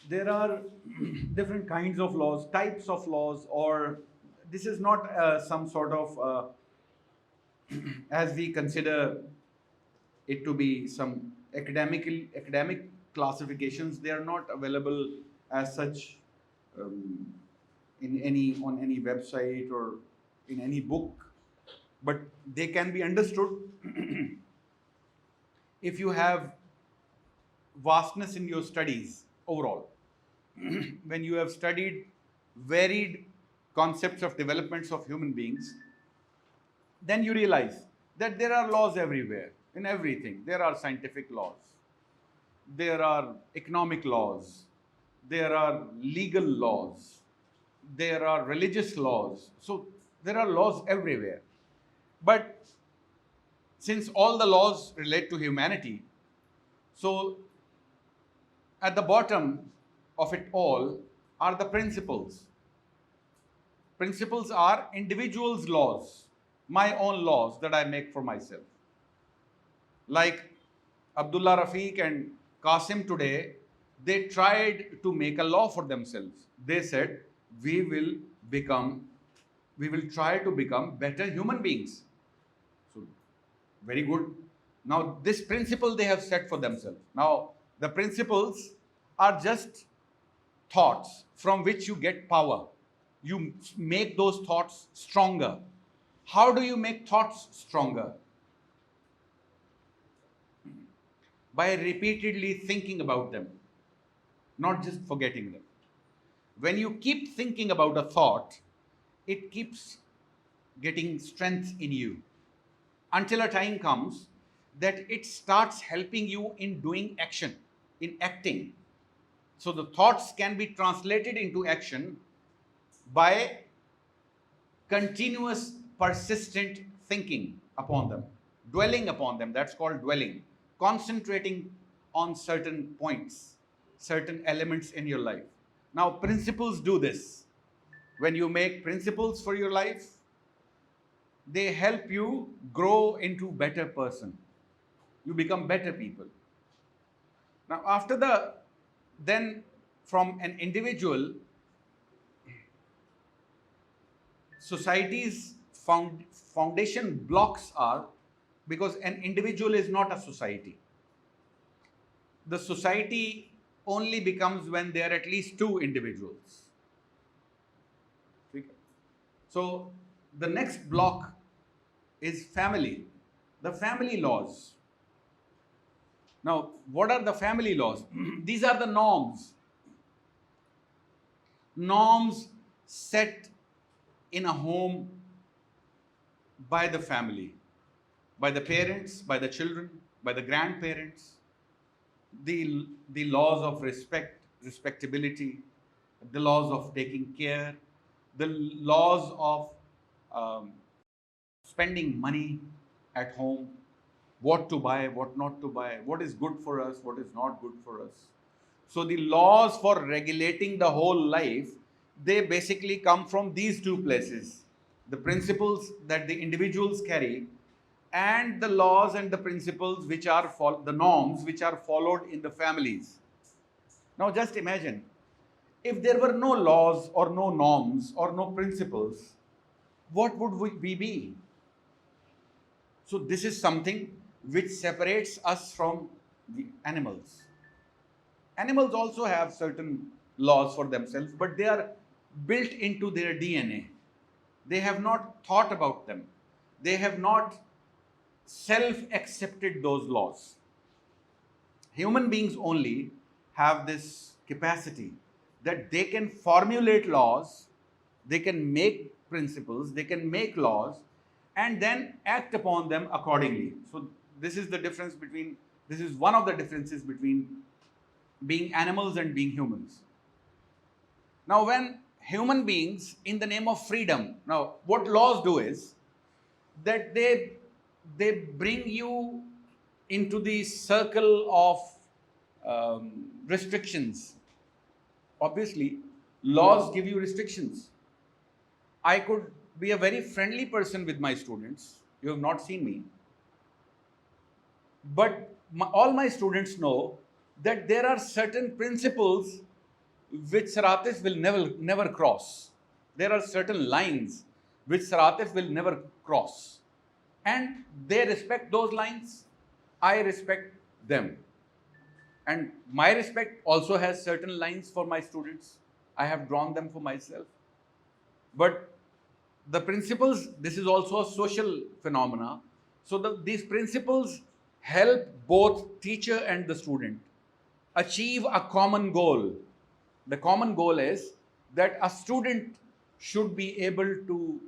there are different kinds of laws, types of laws, or this is not some sort of, as we consider it to be some academic classifications. They are not available as such um, in any on any website or in any book, but they can be understood if you have vastness in your studies overall. When you have studied varied concepts of developments of human beings, then you realize that there are laws everywhere, in everything. There are scientific laws, there are economic laws, there are legal laws, there are religious laws. So there are laws everywhere. But since all the laws relate to humanity, so at the bottom of it all are the principles. Principles are individuals' laws, my own laws that I make for myself. Like Abdullah Rafiq and Qasim today, they tried to make a law for themselves. They said, we will become, we will try to become better human beings. So, very good. Now, this principle they have set for themselves. Now, the principles are just thoughts from which you get power. You make those thoughts stronger. How do you make thoughts stronger? By repeatedly thinking about them, not just forgetting them. When you keep thinking about a thought, it keeps getting strength in you until a time comes that it starts helping you in doing action, in acting. So the thoughts can be translated into action by continuous, persistent thinking upon them, dwelling upon them. That's called dwelling, concentrating on certain points, certain elements in your life. Now, principles do this. When you make principles for your life, they help you grow into better person. You become better people. Now, after then from an individual, society's foundation blocks are because an individual is not a society. The society only becomes when there are at least two individuals. So the next block is family, the family laws. Now, what are the family laws? These are the norms set in a home by the family, by the parents, by the children, by the grandparents. The laws of respect, respectability, the laws of taking care, the laws of spending money at home, what to buy, what not to buy, what is good for us, what is not good for us. So the laws for regulating the whole life, they basically come from these two places. The principles that the individuals carry and the laws and the principles which are, the norms which are followed in the families. Now just imagine, if there were no laws or no norms or no principles, what would we be? So this is something which separates us from the animals. Animals also have certain laws for themselves, but they are built into their DNA. They have not thought about them. They have not self-accepted those laws. Human beings only have this capacity that they can formulate laws, they can make principles, they can make laws, and then act upon them accordingly. So this is the difference between, this is one of the differences between being animals and being humans. Now, when human beings, in the name of freedom, now what laws do is that they bring you into the circle of restrictions. Obviously, laws give you restrictions. I could be a very friendly person with my students. You have not seen me. But all my students know that there are certain principles which Saratif will never cross. There are certain lines which Saratif will never cross. And they respect those lines. I respect them. And my respect also has certain lines for my students. I have drawn them for myself. But the principles, this is also a social phenomena. So these principles help both teacher and the student achieve a common goal. The common goal is that a student should be able to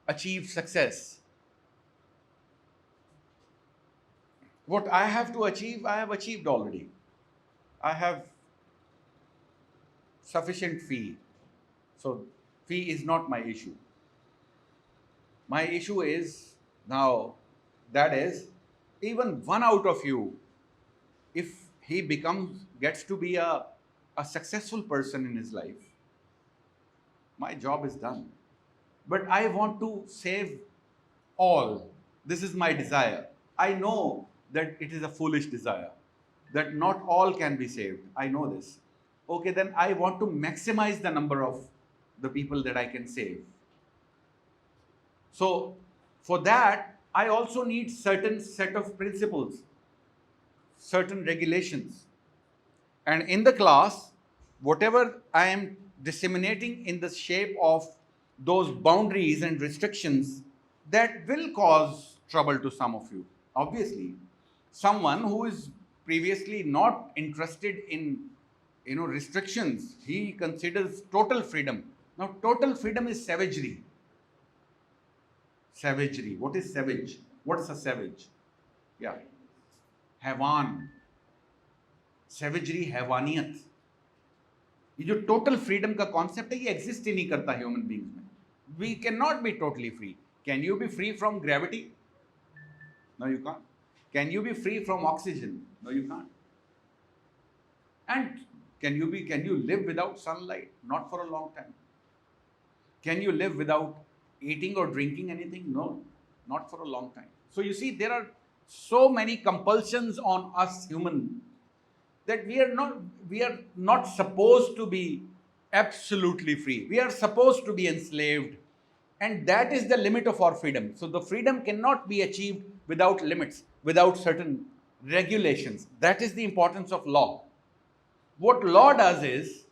achieve success. What I have to achieve, I have achieved already. I have sufficient fee. So fee is not my issue. My issue is now, that is, even one out of you, if he gets to be a successful person in his life, my job is done. But I want to save all. This is my desire. I know that it is a foolish desire, that not all can be saved. I know this. Okay, then I want to maximize the number of the people that I can save. So for that, I also need certain set of principles, certain regulations. And in the class, whatever I am disseminating in the shape of those boundaries and restrictions, that will cause trouble to some of you. Obviously, someone who is previously not interested in restrictions, he considers total freedom. Now, total freedom is savagery. Savagery. What is savage? What is a savage? Yeah. Havan. Savagery, हैवानियत. ये जो total freedom का concept है, ये exist ही नहीं करता human beings में. We cannot be totally free. Can you be free from gravity? No, you can't. Can you be free from oxygen? No, you can't. And can you live without sunlight? Not for a long time. Can you live without eating or drinking anything? No, not for a long time. So you see, there are so many compulsions on us human that we are not supposed to be absolutely free. We are supposed to be enslaved. And that is the limit of our freedom. So the freedom cannot be achieved without limits, without certain regulations. That is the importance of law. What law does is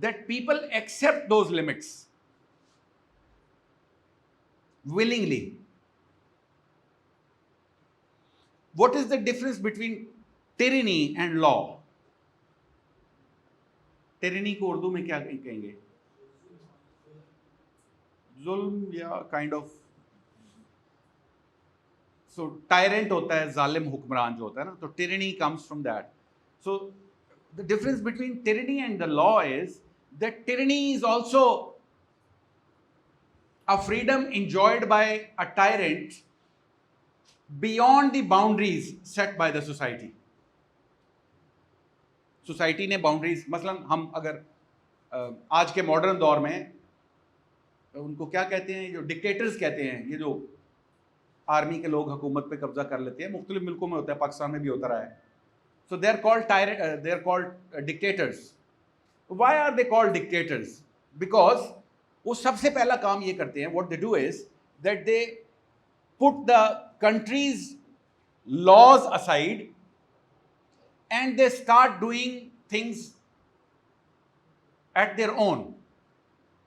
that people accept those limits willingly. What is the difference between tyranny and law? Tyranny को उर्दू में क्या कहेंगे? जुल्म या kind of. So tyrant होता है, जालिम हुक्मरान जो होता है ना, तो tyranny comes from that. So the difference between tyranny and the law is that tyranny is also a freedom enjoyed by a tyrant beyond the boundaries set by the society. Society ने boundaries, मसलन हम अगर आज के modern दौर में उनको क्या कहते हैं, जो डिक्टेटर्स कहते हैं, ये जो आर्मी के लोग हुकूमत पे कब्जा कर लेते हैं, मुख्तलिफ मुल्कों में होता है, पाकिस्तान में भी होता रहा है. So they are called dictators. Why are they called dictators? Because वो सबसे पहला काम ये करते हैं, what they do is that they put the countries laws aside and they start doing things at their own,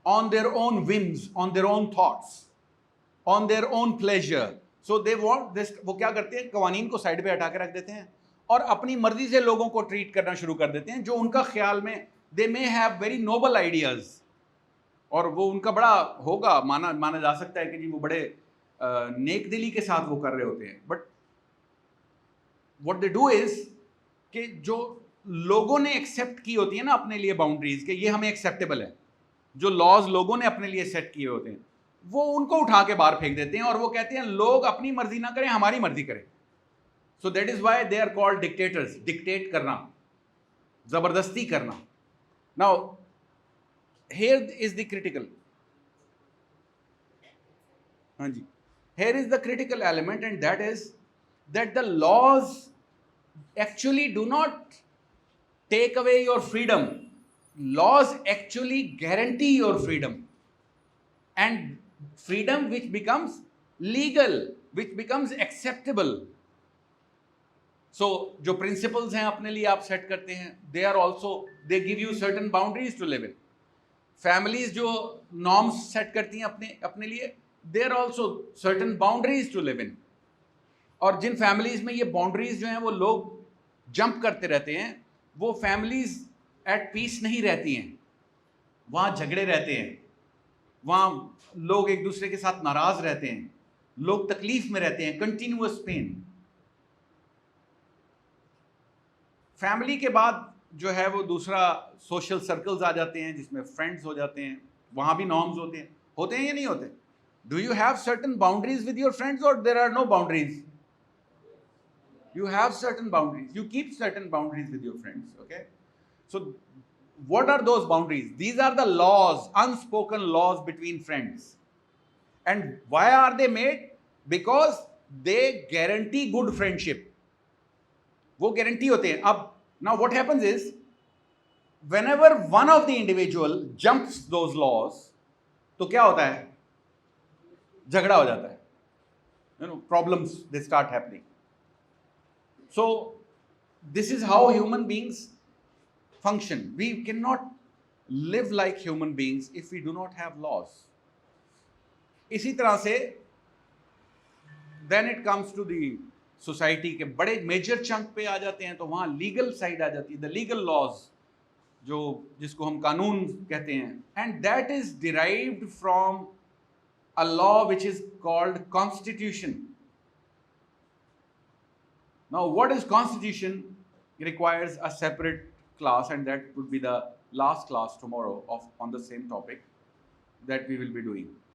on their own whims, on their own thoughts, on their own pleasure. So they want this. वो क्या करते हैं, कवानीन को side पे हटा के रख देते हैं और अपनी मर्जी से लोगों को ट्रीट करना शुरू कर देते हैं, जो उनका ख्याल में they may have very noble ideas, और वो उनका बड़ा होगा, माना जा सकता है कि जी वो बड़े नेक दिली के साथ वो कर रहे होते हैं. But what they do is कि जो लोगों ने एक्सेप्ट की होती है ना अपने लिए बाउंड्रीज के, ये हमें एक्सेप्टेबल है, जो लॉज लोगों ने अपने लिए सेट किए होते हैं, वो उनको उठा के बाहर फेंक देते हैं और वो कहते हैं लोग अपनी मर्जी ना करें, हमारी मर्जी करें. So that is why they are called dictators. Dictate करना, जबरदस्ती करना. Now here is the critical, हाँ जी, here is the critical element, and that is that the laws actually do not take away your freedom. laws actually guarantee your freedom, and freedom which becomes legal, which becomes acceptable. So जो principles हैं अपने लिए आप set करते हैं, they are also, they give you certain boundaries to live in. Families जो norms set करती हैं अपने लिए, they are also certain boundaries to live in. और जिन families में ये boundaries जो हैं वो लोग jump करते रहते हैं, वो families at peace नहीं रहती हैं, वहाँ झगड़े रहते हैं, वहाँ लोग एक दूसरे के साथ नाराज रहते हैं, लोग तकलीफ में रहते हैं, continuous pain. फैमिली के बाद जो है वो दूसरा सोशल सर्कल्स आ जाते हैं, जिसमें फ्रेंड्स हो जाते हैं, वहाँ भी नॉर्म्स होते हैं या नहीं होते? Do you have certain boundaries with your friends और there are no boundaries? You have certain boundaries. You keep certain boundaries with your friends, okay? So what are those boundaries? These are the laws, unspoken laws between friends. And why are they made? Because they guarantee good friendship. वो guarantee होते हैं. अब now what happens is, whenever one of the individual jumps those laws, तो क्या होता है? झगड़ा हो जाता है. You know, problems, they start happening. So this is how human beings function. We cannot live like human beings if we do not have laws. इसी तरह से then it comes to the society के बड़े major chunk पे आ जाते हैं, तो वहाँ legal side आ जाती है, the legal laws, जो जिसको हम कानून कहते हैं, and that is derived from a law which is called constitution. Now, what is constitution requires a separate class, and that would be the last class tomorrow on the same topic that we will be doing.